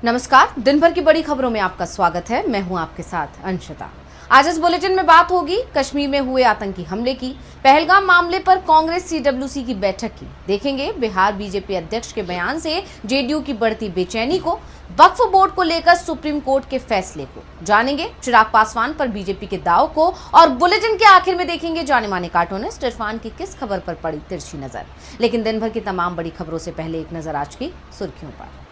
नमस्कार, दिन भर की बड़ी खबरों में आपका स्वागत है। मैं हूं आपके साथ अंशिता। आज इस बुलेटिन में बात होगी कश्मीर में हुए आतंकी हमले की, पहलगाम मामले पर कांग्रेस CWC की बैठक की, देखेंगे बिहार बीजेपी अध्यक्ष के बयान से जेडीयू की बढ़ती बेचैनी को, वक्फ बोर्ड को लेकर सुप्रीम कोर्ट के फैसले को, जानेंगे चिराग पासवान पर बीजेपी के दाव को और बुलेटिन के आखिर में देखेंगे जाने माने कार्टूनिस्ट इरफान की किस खबर पर पड़ी तिरछी नजर। लेकिन दिन भर की तमाम बड़ी खबरों से पहले एक नजर आज की सुर्खियों पर।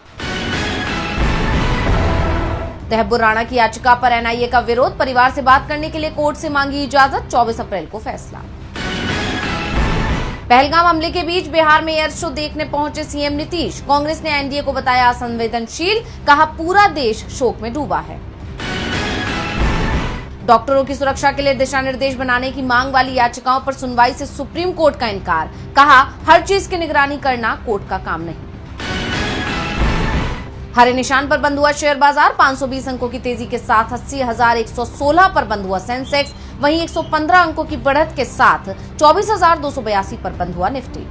तहब्बुर राणा की याचिका पर NIA का विरोध, परिवार से बात करने के लिए कोर्ट से मांगी इजाजत, 24 अप्रैल को फैसला। पहलगाम हमले के बीच बिहार में एयर शो देखने पहुंचे CM नीतीश, कांग्रेस ने NDA को बताया असंवेदनशील, कहा पूरा देश शोक में डूबा है। डॉक्टरों की सुरक्षा के लिए दिशा निर्देश बनाने की मांग वाली याचिकाओं पर सुनवाई से सुप्रीम कोर्ट का इनकार, कहा हर चीज की निगरानी करना कोर्ट का काम नहीं। हरे निशान पर बंद हुआ शेयर बाजार, 520 अंकों की तेजी के साथ 80,116 पर बंद हुआ सेंसेक्स, वहीं 115 अंकों की बढ़त के साथ 24,282 पर बंद हुआ निफ्टी।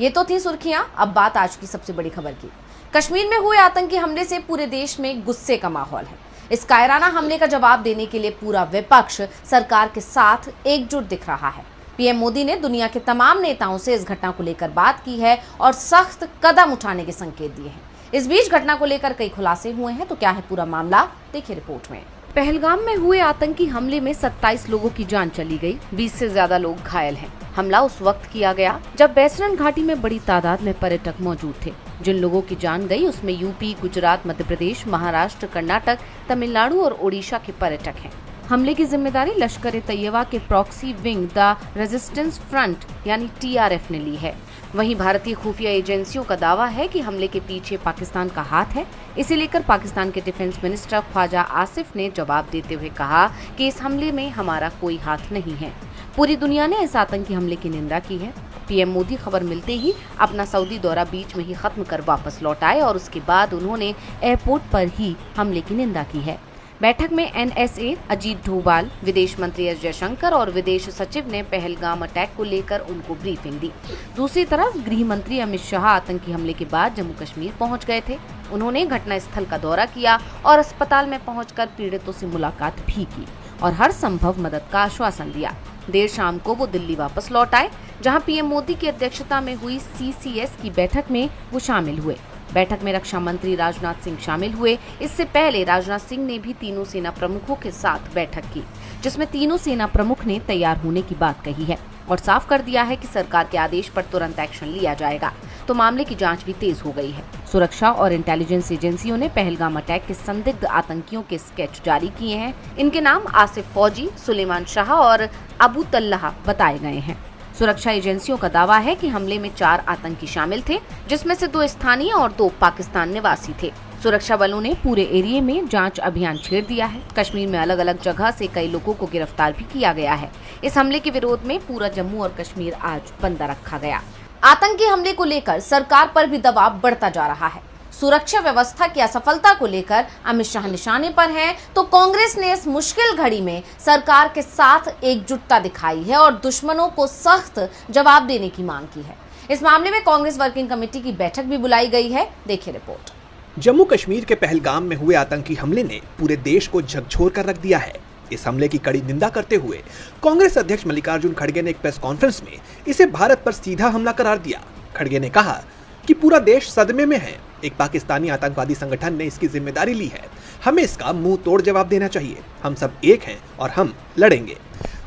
ये तो थी सुर्खियां, अब बात आज की सबसे बड़ी खबर की। कश्मीर में हुए आतंकी हमले से पूरे देश में गुस्से का माहौल है। इस कायराना हमले का जवाब देने के लिए पूरा विपक्ष सरकार के साथ एकजुट दिख रहा है। PM मोदी ने दुनिया के तमाम नेताओं से इस घटना को लेकर बात की है और सख्त कदम उठाने के संकेत दिए हैं। इस बीच घटना को लेकर कई खुलासे हुए हैं, तो क्या है पूरा मामला, देखिए रिपोर्ट में। पहलगाम में हुए आतंकी हमले में 27 लोगों की जान चली गई, 20 से ज्यादा लोग घायल हैं। हमला उस वक्त किया गया जब बैसरन घाटी में बड़ी तादाद में पर्यटक मौजूद थे। जिन लोगों की जान गई उसमें यूपी, गुजरात, मध्य प्रदेश, महाराष्ट्र, कर्नाटक, तमिलनाडु और ओडिशा के पर्यटक हैं। हमले की जिम्मेदारी लश्कर-ए-तैयबा के proxy wing the resistance front यानी TRF ने ली है। वहीं भारतीय खुफिया एजेंसियों का दावा है कि हमले के पीछे पाकिस्तान का हाथ है। इसे लेकर पाकिस्तान के डिफेंस मिनिस्टर ख्वाजा आसिफ ने जवाब देते हुए कहा कि इस हमले में हमारा कोई हाथ नहीं है। पूरी दुनिया ने इस आतंकी हमले की निंदा की है। PM मोदी खबर मिलते ही अपना सऊदी दौरा बीच में ही खत्म कर वापस लौट आए और उसके बाद उन्होंने एयरपोर्ट पर ही हमले की निंदा की है। बैठक में NSA अजीत डोभाल, विदेश मंत्री S जयशंकर और विदेश सचिव ने पहलगाम अटैक को लेकर उनको ब्रीफिंग दी। दूसरी तरफ गृह मंत्री अमित शाह आतंकी हमले के बाद जम्मू कश्मीर पहुंच गए थे। उन्होंने घटना स्थल का दौरा किया और अस्पताल में पहुंचकर पीड़ितों से मुलाकात भी की और हर संभव मदद का आश्वासन दिया। देर शाम को वो दिल्ली वापस लौट आए, जहां PM मोदी की अध्यक्षता में हुई CCS की बैठक में वो शामिल हुए। बैठक में रक्षा मंत्री राजनाथ सिंह शामिल हुए। इससे पहले राजनाथ सिंह ने भी तीनों सेना प्रमुखों के साथ बैठक की, जिसमें तीनों सेना प्रमुख ने तैयार होने की बात कही है और साफ कर दिया है कि सरकार के आदेश पर तुरंत एक्शन लिया जाएगा। तो मामले की जांच भी तेज हो गई है। सुरक्षा और इंटेलिजेंस एजेंसियों ने पहलगाम अटैक के संदिग्ध आतंकियों के स्केच जारी किए हैं। इनके नाम आसिफ फौजी, सुलेमान शाह और अबू तल्लाह बताए गए हैं। सुरक्षा एजेंसियों का दावा है कि हमले में 4 आतंकी शामिल थे, जिसमें से 2 स्थानीय और 2 पाकिस्तान निवासी थे। सुरक्षा बलों ने पूरे एरिया में जांच अभियान छेड़ दिया है। कश्मीर में अलग अलग जगह से कई लोगों को गिरफ्तार भी किया गया है। इस हमले के विरोध में पूरा जम्मू और कश्मीर आज बंद रखा गया। आतंकी हमले को लेकर सरकार पर भी दबाव बढ़ता जा रहा है। सुरक्षा व्यवस्था की असफलता को लेकर अमित शाह निशाने पर हैं, तो कांग्रेस ने इस मुश्किल घड़ी में सरकार के साथ एकजुटता दिखाई है और दुश्मनों को सख्त जवाब देने की मांग की है। इस मामले में कांग्रेस वर्किंग कमेटी की बैठक भी बुलाई गई है, देखिए रिपोर्ट। जम्मू कश्मीर के पहलगाम में हुए आतंकी हमले ने पूरे देश को झकझोर कर रख दिया है। इस हमले की कड़ी निंदा करते हुए कांग्रेस अध्यक्ष मल्लिकार्जुन खड़गे ने एक प्रेस कॉन्फ्रेंस में इसे भारत पर सीधा हमला करार दिया। खड़गे ने कहा कि पूरा देश सदमे में है। एक पाकिस्तानी आतंकवादी संगठन ने इसकी जिम्मेदारी ली है। हमें इसका मुंह तोड़ जवाब देना चाहिए। हम सब एक हैं और हम लड़ेंगे।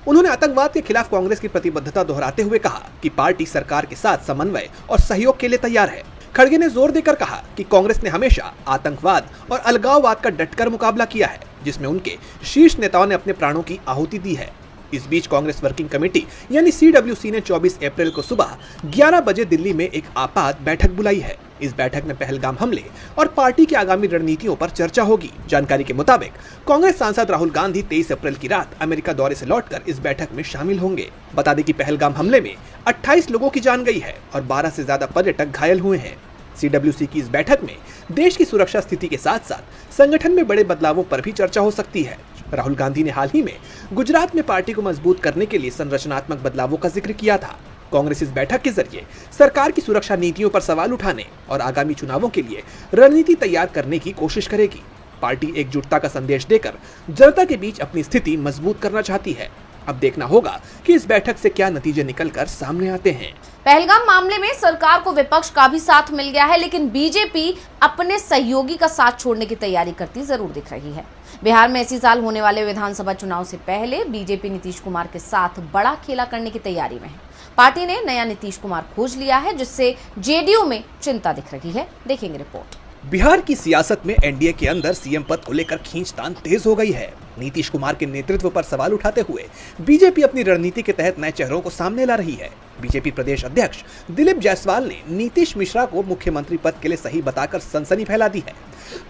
उन्होंने आतंकवाद के खिलाफ कांग्रेस की प्रतिबद्धता दोहराते हुए कहा कि पार्टी सरकार के साथ समन्वय और सहयोग के लिए तैयार है। खड़गे ने जोर देकर कहा कि कांग्रेस ने हमेशा आतंकवाद और अलगाववाद का डटकर मुकाबला किया है, जिसमें उनके शीर्ष नेताओं ने अपने प्राणों की आहुति दी है। इस बीच कांग्रेस वर्किंग कमेटी यानी CWC ने 24 अप्रैल को सुबह 11 बजे दिल्ली में एक आपात बैठक बुलाई है। इस बैठक में पहलगाम हमले और पार्टी की आगामी रणनीतियों पर चर्चा होगी। जानकारी के मुताबिक कांग्रेस सांसद राहुल गांधी 23 अप्रैल की रात अमेरिका दौरे से लौटकर इस बैठक में शामिल होंगे। बता दें कि पहलगाम हमले में 28 लोगों की जान गई है और 12 से ज्यादा पर्यटक घायल हुए हैं। CWC की इस बैठक में देश की सुरक्षा स्थिति के साथ साथ संगठन में बड़े बदलावों पर भी चर्चा हो सकती है। राहुल गांधी ने हाल ही में गुजरात में पार्टी को मजबूत करने के लिए संरचनात्मक बदलावों का जिक्र किया था। कांग्रेस इस बैठक के जरिए सरकार की सुरक्षा नीतियों पर सवाल उठाने और आगामी चुनावों के लिए रणनीति तैयार करने की कोशिश करेगी। पार्टी एकजुटता का संदेश देकर जनता के बीच अपनी स्थिति मजबूत करना चाहती है। अब देखना होगा कि इस बैठक से क्या नतीजे निकलकर सामने आते हैं। पहलगाम मामले में सरकार को विपक्ष का भी साथ मिल गया है, लेकिन बीजेपी अपने सहयोगी का साथ छोड़ने की तैयारी करती जरूर दिख रही है। बिहार में इसी साल होने वाले विधानसभा चुनाव से पहले बीजेपी नीतीश कुमार के साथ बड़ा खेला करने की तैयारी में है। पार्टी ने नया नीतीश कुमार खोज लिया है, जिससे जेडीयू में चिंता दिख रही है। देखेंगे रिपोर्ट। बिहार की सियासत में एनडीए के अंदर सीएम पद को लेकर खींचतान तेज हो गई है। नीतीश कुमार के नेतृत्व पर सवाल उठाते हुए बीजेपी अपनी रणनीति के तहत नए चेहरों को सामने ला रही है। बीजेपी प्रदेश अध्यक्ष दिलीप जायसवाल ने नीतीश मिश्रा को मुख्यमंत्री पद के लिए सही बताकर सनसनी फैला दी है।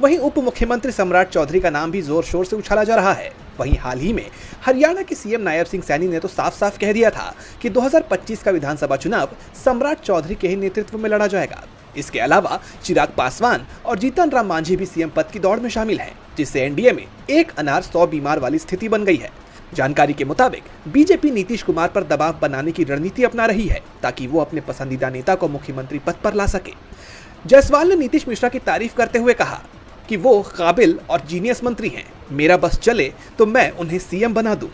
वहीं उप मुख्यमंत्री सम्राट चौधरी का नाम भी जोर शोर से उछाला जा रहा है। वहीं हाल ही में हरियाणा के सीएम नायब सिंह सैनी ने तो साफ साफ कह दिया था कि 2025 का विधानसभा चुनाव सम्राट चौधरी के ही नेतृत्व में लड़ा जाएगा। इसके अलावा चिराग पासवान और जीतन राम मांझी भी सीएम पद की दौड़ में शामिल हैं, जिससे एनडीए में एक अनार 100 बीमार वाली स्थिति बन गई है। जानकारी के मुताबिक बीजेपी नीतीश कुमार पर दबाव बनाने की रणनीति अपना रही है, ताकि वो अपने पसंदीदा नेता को मुख्यमंत्री पद पर ला सके। जायसवाल ने नीतीश मिश्रा की तारीफ करते हुए कहा कि वो काबिल और जीनियस मंत्री हैं, मेरा बस चले तो मैं उन्हें सीएम बना दूं।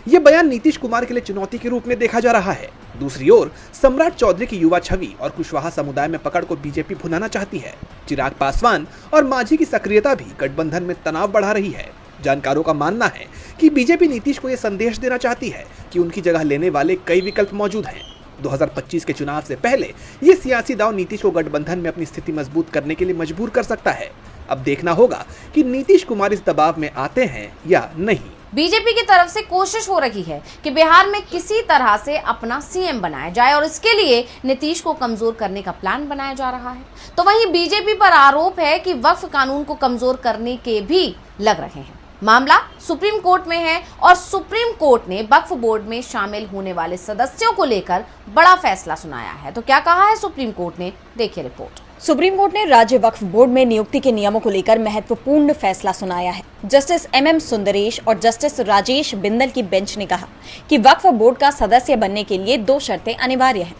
ये बयान नीतीश कुमार के लिए चुनौती के रूप में देखा जा रहा है। दूसरी ओर सम्राट चौधरी की युवा छवि और कुशवाहा समुदाय में पकड़ को बीजेपी भुनाना चाहती है। चिराग पासवान और मांझी की सक्रियता भी गठबंधन में तनाव बढ़ा रही है। जानकारों का मानना है कि बीजेपी नीतीश को यह संदेश देना चाहती है कि उनकी जगह लेने वाले कई विकल्प मौजूद हैं। 2025 के चुनाव से पहले ये सियासी दांव नीतीश को गठबंधन में अपनी स्थिति मजबूत करने के लिए मजबूर कर सकता है। अब देखना होगा कि नीतीश कुमार इस दबाव में आते हैं या नहीं। बीजेपी की तरफ से कोशिश हो रही है कि बिहार में किसी तरह से अपना सीएम बनाया जाए और इसके लिए नीतीश को कमजोर करने का प्लान बनाया जा रहा है। तो वहीं बीजेपी पर आरोप है कि वक्फ कानून को कमजोर करने के भी लग रहे हैं। मामला सुप्रीम कोर्ट में है और सुप्रीम कोर्ट ने वक्फ बोर्ड में शामिल होने वाले सदस्यों को लेकर बड़ा फैसला सुनाया है। तो क्या कहा है सुप्रीम कोर्ट ने, देखिए रिपोर्ट। सुप्रीम कोर्ट ने राज्य वक्फ बोर्ड में नियुक्ति के नियमों को लेकर महत्वपूर्ण फैसला सुनाया है। जस्टिस MM सुंदरेश और जस्टिस राजेश बिंदल की बेंच ने कहा कि वक्फ बोर्ड का सदस्य बनने के लिए 2 शर्तें अनिवार्य हैं।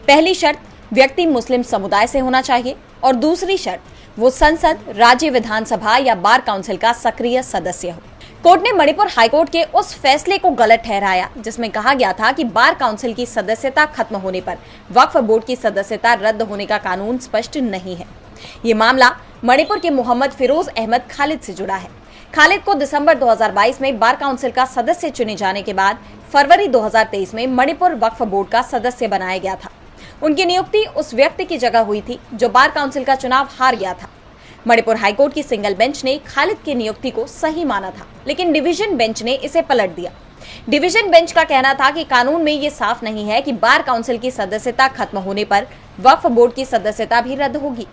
पहली शर्त, व्यक्ति मुस्लिम समुदाय से होना चाहिए और दूसरी शर्त, वो संसद, राज्य विधानसभा या बार काउंसिल का सक्रिय सदस्य हो। कोर्ट ने मणिपुर हाईकोर्ट के उस फैसले को गलत ठहराया जिसमें कहा गया था कि बार काउंसिल की सदस्यता खत्म होने पर वक्फ बोर्ड की सदस्यता रद्द होने का कानून स्पष्ट नहीं है। ये मामला मणिपुर के मोहम्मद फिरोज अहमद खालिद से जुड़ा है। खालिद को दिसंबर 2022 में बार काउंसिल का सदस्य चुने जाने के बाद फरवरी 2023 में मणिपुर वक्फ बोर्ड का सदस्य बनाया गया था। उनकी नियुक्ति उस व्यक्ति की जगह हुई थी जो बार काउंसिल का चुनाव हार गया था। मणिपुर हाईकोर्ट की सिंगल बेंच ने खालिद की नियुक्ति को सही माना था, लेकिन डिवीजन बेंच ने इसे पलट दिया। डिवीजन बेंच का कहना था कि कानून में ये साफ नहीं है कि बार काउंसिल की सदस्यता खत्म होने पर वक्फ बोर्ड की सदस्यता भी रद्द होगी।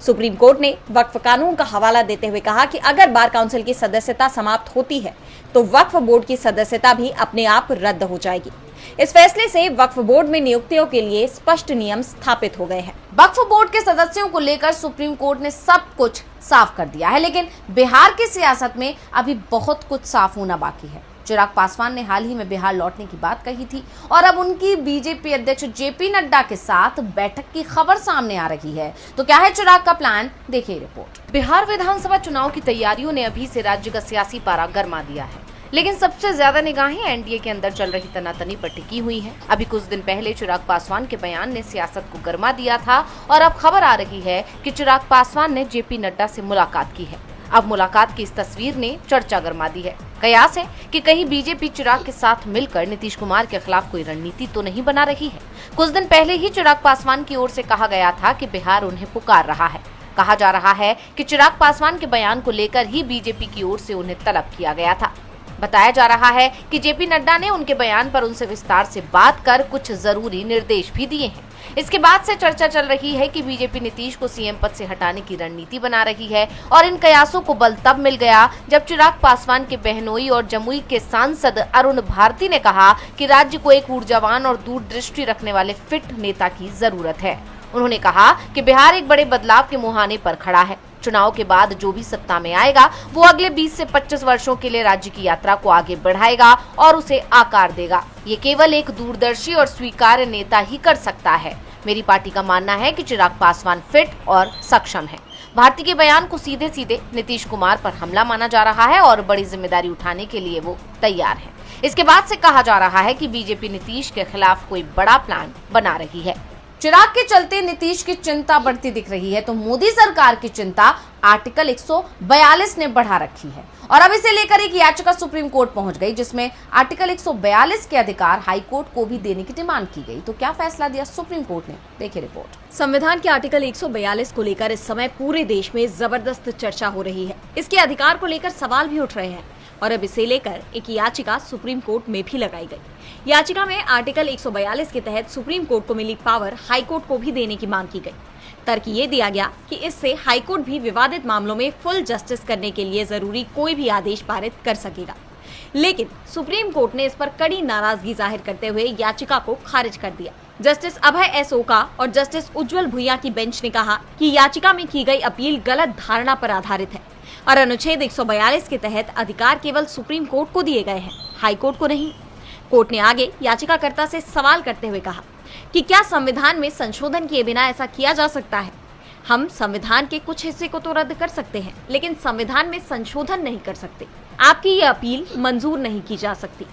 सुप्रीम कोर्ट ने वक्फ कानून का हवाला देते हुए कहा कि अगर बार काउंसिल की सदस्यता समाप्त होती है तो वक्फ बोर्ड की सदस्यता भी अपने आप रद्द हो जाएगी। इस फैसले से वक्फ बोर्ड में नियुक्तियों के लिए स्पष्ट नियम स्थापित हो गए हैं। वक्फ बोर्ड के सदस्यों को लेकर सुप्रीम कोर्ट ने सब कुछ साफ कर दिया है, लेकिन बिहार की सियासत में अभी बहुत कुछ साफ होना बाकी है। चिराग पासवान ने हाल ही में बिहार लौटने की बात कही थी और अब उनकी बीजेपी अध्यक्ष जेपी नड्डा के साथ बैठक की खबर सामने आ रही है। तो क्या है चिराग का प्लान, देखिए रिपोर्ट। बिहार विधानसभा चुनाव की तैयारियों ने अभी से राज्य का सियासी पारा गर्मा दिया है, लेकिन सबसे ज्यादा निगाहें एनडीए के अंदर चल रही तनातनी पर टिकी हुई हैं। अभी कुछ दिन पहले चिराग पासवान के बयान ने सियासत को गर्मा दिया था और अब खबर आ रही है कि चिराग पासवान ने जेपी नड्डा से मुलाकात की है। अब मुलाकात की इस तस्वीर ने चर्चा गर्मा दी है। कयास है कि कहीं बीजेपी चिराग के साथ मिलकर नीतीश कुमार के खिलाफ कोई रणनीति तो नहीं बना रही है। कुछ दिन पहले ही चिराग पासवान की ओर से कहा गया था कि बिहार उन्हें पुकार रहा है। कहा जा रहा है कि चिराग पासवान के बयान को लेकर ही बीजेपी की ओर से उन्हें तलब किया गया था। बताया जा रहा है कि जेपी नड्डा ने उनके बयान पर उनसे विस्तार से बात कर कुछ जरूरी निर्देश भी दिए हैं। इसके बाद से चर्चा चल रही है कि बीजेपी नीतीश को सीएम पद से हटाने की रणनीति बना रही है और इन कयासों को बल तब मिल गया जब चिराग पासवान के बहनोई और जमुई के सांसद अरुण भारती ने कहा कि राज्य को एक ऊर्जावान और दूरदृष्टि रखने वाले फिट नेता की जरूरत है। उन्होंने कहा कि बिहार एक बड़े बदलाव के मुहाने पर खड़ा है। चुनाव के बाद जो भी सत्ता में आएगा वो अगले 20 से 25 वर्षों के लिए राज्य की यात्रा को आगे बढ़ाएगा और उसे आकार देगा। ये केवल एक दूरदर्शी और स्वीकार्य नेता ही कर सकता है। मेरी पार्टी का मानना है कि चिराग पासवान फिट और सक्षम है। भारती के बयान को सीधे सीधे नीतीश कुमार पर हमला माना जा रहा है और बड़ी जिम्मेदारी उठाने के लिए वो तैयार है। इसके बाद से कहा जा रहा है कि बीजेपी नीतीश के खिलाफ कोई बड़ा प्लान बना रही है। चिराग के चलते नीतीश की चिंता बढ़ती दिख रही है तो मोदी सरकार की चिंता आर्टिकल 142 ने बढ़ा रखी है और अब इसे लेकर एक याचिका सुप्रीम कोर्ट पहुंच गई जिसमें आर्टिकल 142 के अधिकार हाई कोर्ट को भी देने की डिमांड की गई। तो क्या फैसला दिया सुप्रीम कोर्ट ने, देखिए रिपोर्ट। संविधान के आर्टिकल 142 को लेकर इस समय पूरे देश में जबरदस्त चर्चा हो रही है। इसके अधिकार को लेकर सवाल भी उठ रहे हैं और अब इसे लेकर एक याचिका सुप्रीम कोर्ट में भी लगाई गई। याचिका में आर्टिकल 142 के तहत सुप्रीम कोर्ट को मिली पावर हाई कोर्ट को भी देने की मांग की गई। तर्क ये दिया गया कि इससे हाई कोर्ट भी विवादित मामलों में फुल जस्टिस करने के लिए जरूरी कोई भी आदेश पारित कर सकेगा। लेकिन सुप्रीम कोर्ट ने इस पर कड़ी नाराजगी जाहिर करते हुए याचिका को खारिज कर दिया। जस्टिस अभय एस ओका और जस्टिस उज्जवल भुइयां की बेंच ने कहा कि याचिका में की गई अपील गलत धारणा पर आधारित है और अनुच्छेद 142 के तहत अधिकार केवल सुप्रीम कोर्ट को दिए गए हैं, हाई कोर्ट को नहीं। कोर्ट ने आगे याचिकाकर्ता से सवाल करते हुए कहा कि क्या संविधान में संशोधन किए बिना ऐसा किया जा सकता है? हम संविधान के कुछ हिस्से को तो रद्द कर सकते हैं लेकिन संविधान में संशोधन नहीं कर सकते। आपकी ये अपील मंजूर नहीं की जा सकती।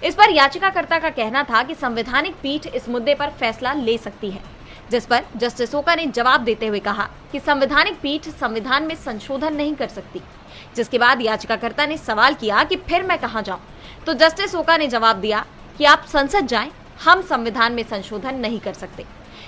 इस पर याचिकाकर्ता का कहना था कि संवैधानिक पीठ इस मुद्दे पर फैसला ले सकती है, जिस पर जस्टिस ओका ने जवाब देते हुए कहा कि संवैधानिक पीठ संविधान में संशोधन नहीं कर सकती। जिसके बाद याचिकाकर्ता ने सवाल किया कि फिर मैं कहां जाऊं? तो जस्टिस ओका ने जवाब दिया कि आप संसद जाएं, हम संविधान में संशोधन नहीं कर सकते।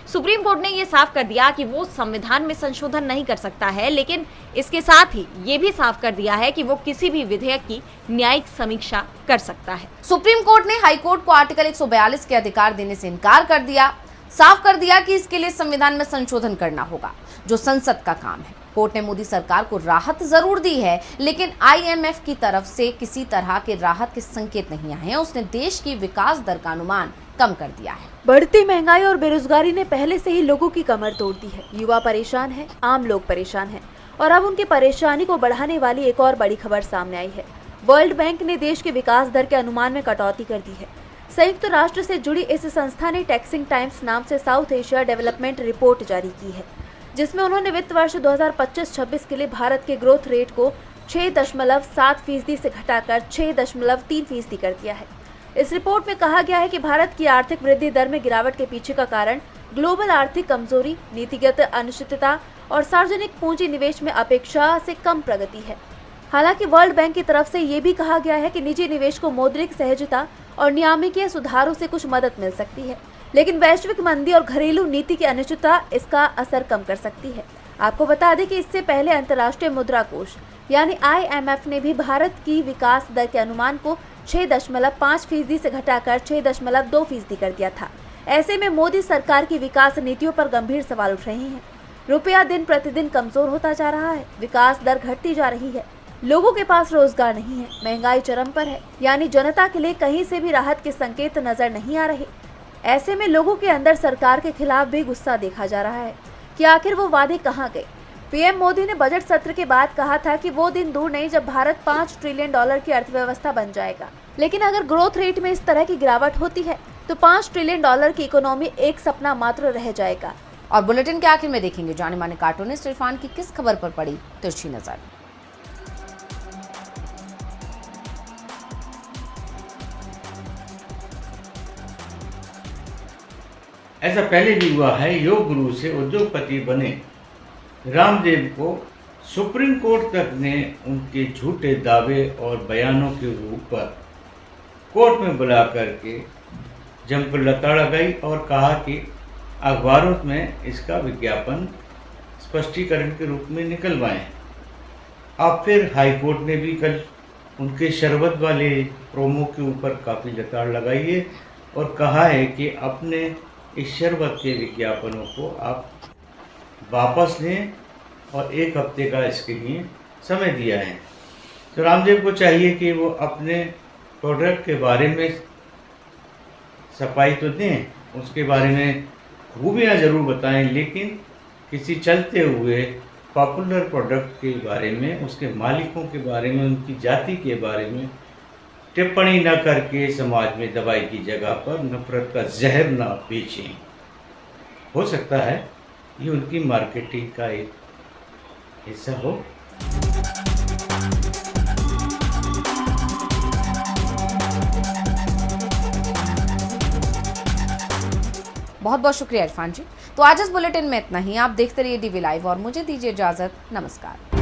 सुप्रीम कोर्ट ने यह साफ कर दिया कि वो संविधान में संशोधन नहीं कर सकता है, लेकिन इसके साथ ही ये भी साफ कर दिया है कि वो किसी भी विधेयक की न्यायिक समीक्षा कर सकता है। सुप्रीम कोर्ट ने हाई कोर्ट को आर्टिकल 142 के अधिकार देने से इनकार कर दिया, साफ कर दिया कि इसके लिए संविधान में संशोधन करना होगा, जो संसद का काम है। कोर्ट ने मोदी सरकार को राहत जरूर दी है, लेकिन IMF की तरफ से किसी तरह के राहत के संकेत नहीं आए हैं। उसने देश की विकास दर का अनुमान कम कर दिया है। बढ़ती महंगाई और बेरोजगारी ने पहले से ही लोगों की कमर तोड़ दी है। युवा परेशान है, आम लोग परेशान हैं और अब उनकी परेशानी को बढ़ाने वाली एक और बड़ी खबर सामने आई है। वर्ल्ड बैंक ने देश के विकास दर के अनुमान में कटौती कर दी है। संयुक्त राष्ट्र से जुड़ी इस संस्था ने टेक्सिंग टाइम्स नाम से साउथ एशिया डेवलपमेंट रिपोर्ट जारी की है, जिसमें उन्होंने वित्त वर्ष 2025-26 के लिए भारत के ग्रोथ रेट को 6.7% से घटाकर 6.3% कर दिया है। इस रिपोर्ट में कहा गया है कि भारत की आर्थिक वृद्धि दर में गिरावट के पीछे का कारण ग्लोबल आर्थिक कमजोरी, नीतिगत अनिश्चितता और सार्वजनिक पूंजी निवेश में अपेक्षा से कम प्रगति है। हालांकि वर्ल्ड बैंक की तरफ से ये भी कहा गया है कि निजी निवेश को मौद्रिक सहजता और नियामकीय सुधारों से कुछ मदद मिल सकती है, लेकिन वैश्विक मंदी और घरेलू नीति की अनिश्चितता इसका असर कम कर सकती है। आपको बता दें कि इससे पहले अंतर्राष्ट्रीय मुद्रा कोष यानी IMF ने भी भारत की विकास दर के अनुमान को 6.5% से घटाकर 6.2% कर दिया था। ऐसे में मोदी सरकार की विकास नीतियों पर गंभीर सवाल उठ रहे हैं। रुपया दिन प्रतिदिन कमजोर होता जा रहा है, विकास दर घटती जा रही है, लोगों के पास रोजगार नहीं है, महंगाई चरम पर है, यानी जनता के लिए कहीं से भी राहत के संकेत नजर नहीं आ रहे। ऐसे में लोगों के अंदर सरकार के खिलाफ भी गुस्सा देखा जा रहा है कि आखिर वो वादे कहाँ गए। पीएम मोदी ने बजट सत्र के बाद कहा था कि वो दिन दूर नहीं जब भारत $5 ट्रिलियन की अर्थव्यवस्था बन जाएगा, लेकिन अगर ग्रोथ रेट में इस तरह की गिरावट होती है तो $5 ट्रिलियन की इकोनॉमी एक सपना मात्र रह जाएगा। और बुलेटिन के आखिर में देखेंगे जाने माने कार्टूनिस्ट इरफान की किस खबर पर पड़ी तिरछी नजर। ऐसा पहले भी हुआ है। योग गुरु से उद्योगपति बने रामदेव को सुप्रीम कोर्ट तक ने उनके झूठे दावे और बयानों के रूप पर कोर्ट में बुला करके जमकर लताड़ लगाई और कहा कि अखबारों में इसका विज्ञापन स्पष्टीकरण के रूप में निकलवाएं। अब फिर हाई कोर्ट ने भी कल उनके शरबत वाले प्रोमो के ऊपर काफ़ी लताड़ लगाई है और कहा है कि अपने इस शरबत के विज्ञापनों को आप वापस लें और 1 हफ्ते का इसके लिए समय दिया है। तो रामदेव को चाहिए कि वो अपने प्रोडक्ट के बारे में सफाई तो दें, उसके बारे में खूबियाँ ज़रूर बताएं, लेकिन किसी चलते हुए पॉपुलर प्रोडक्ट के बारे में, उसके मालिकों के बारे में, उनकी जाति के बारे में टिप्पणी न करके समाज में दवाई की जगह पर नफरत का जहर न बेचें। हो सकता है ये उनकी मार्केटिंग का एक हिस्सा हो। बहुत बहुत शुक्रिया इरफान जी। तो आज इस बुलेटिन में इतना ही। आप देखते रहिए डीवी लाइव और मुझे दीजिए इजाजत। नमस्कार।